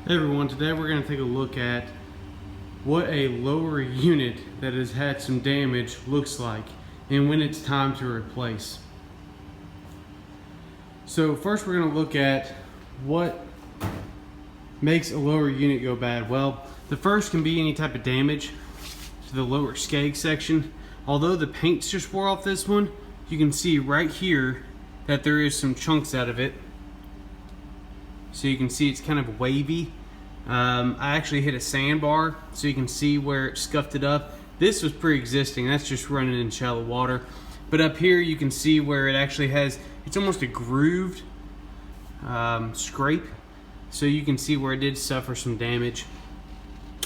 Hey everyone, today we're going to take a look at what a lower unit that has had some damage looks like and when it's time to replace. So first we're going to look at what makes a lower unit go bad. Well, the first can be any type of damage to the lower skeg section. Although the paint's just wore off this one, you can see right here that there is some chunks out of it. So you can see it's kind of wavy. I actually hit a sandbar so you can see where it scuffed it up. This was pre-existing, that's just running in shallow water. But up here you can see where it actually has, it's almost a grooved scrape. So you can see where it did suffer some damage.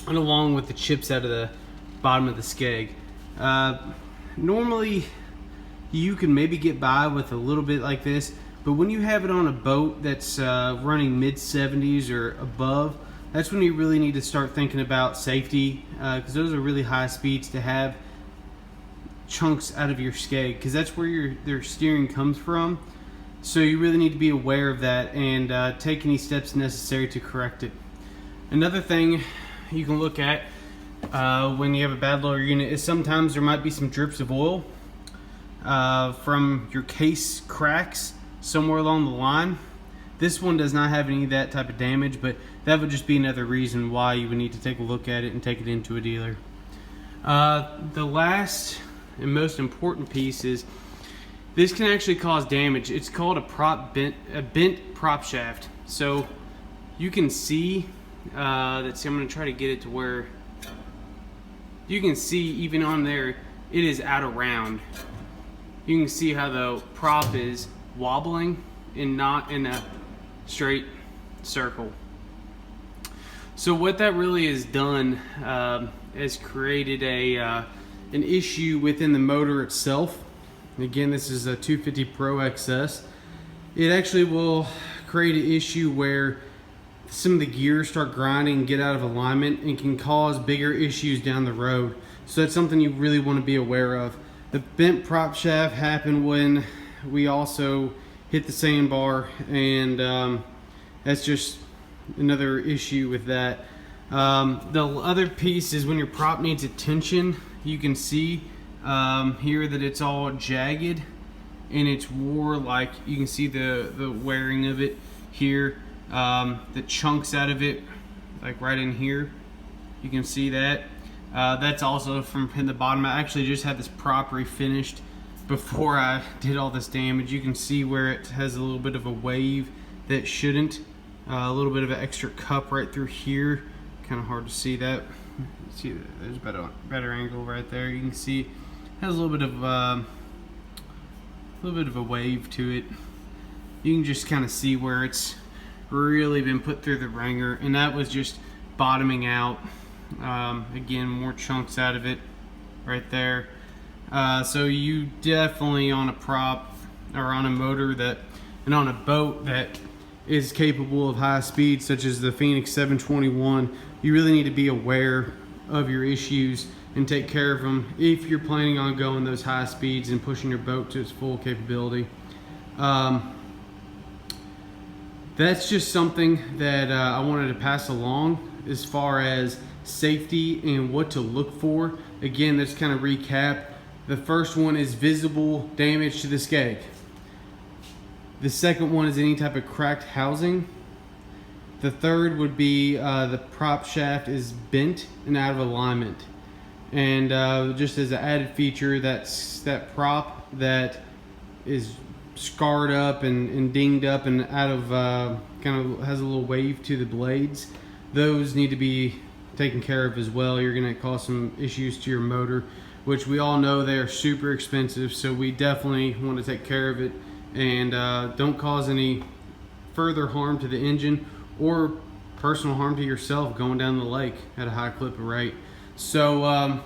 And along with the chips out of the bottom of the skeg. Normally you can maybe get by with a little bit like this, but when you have it on a boat that's running mid-70s or above, that's when you really need to start thinking about safety, because those are really high speeds to have chunks out of your skeg, because that's where their steering comes from. So you really need to be aware of that and take any steps necessary to correct it. Another thing you can look at when you have a bad lower unit is sometimes there might be some drips of oil from your case cracks somewhere along the line. This one does not have any of that type of damage, but that would just be another reason why you would need to take a look at it and take it into a dealer. The last and most important piece is this can actually cause damage. It's called a bent prop shaft. So you can see I'm going to try to get it to where you can see even on there it is out of round. You can see how the prop is wobbling and not in a straight circle. So what that really has done has created an issue within the motor itself. Again, this is a 250 Pro XS. It actually will create an issue where some of the gears start grinding and get out of alignment and can cause bigger issues down the road. So that's something you really want to be aware of. The bent prop shaft happened when we also hit the sandbar, and that's just another issue with that. The other piece is when your prop needs attention. You can see here that it's all jagged and it's wore, like you can see the wearing of it here, the chunks out of it, like right in here. You can see that. That's also from the bottom. I actually just had this prop refinished before I did all this damage. You can see where it has a little bit of a wave that shouldn't. A little bit of an extra cup right through here. Kind of hard to see that. See, there's a better angle right there. You can see it has a little bit of a wave to it. You can just kind of see where it's really been put through the wringer, and that was just bottoming out. Again, more chunks out of it right there. So you definitely, on a prop or on a motor and on a boat that is capable of high speed, such as the Phoenix 721, you really need to be aware of your issues and take care of them if you're planning on going those high speeds and pushing your boat to its full capability. That's just something that I wanted to pass along as far as safety and what to look for. Again, let's kind of recap. The first one is visible damage to the skeg. The second one is any type of cracked housing. The third would be the prop shaft is bent and out of alignment. And just as an added feature, that's that prop that is scarred up and dinged up and out of kind of has a little wave to the blades. Those need to be taken care of as well. You're going to cause some issues to your motor, which we all know they are super expensive, so we definitely want to take care of it and don't cause any further harm to the engine or personal harm to yourself going down the lake at a high clip of rate. So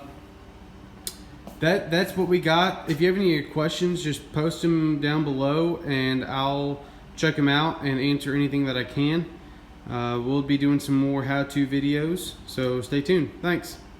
that's what we got. If you have any questions, just post them down below and I'll check them out and answer anything that I can. We'll be doing some more how-to videos, so stay tuned. Thanks.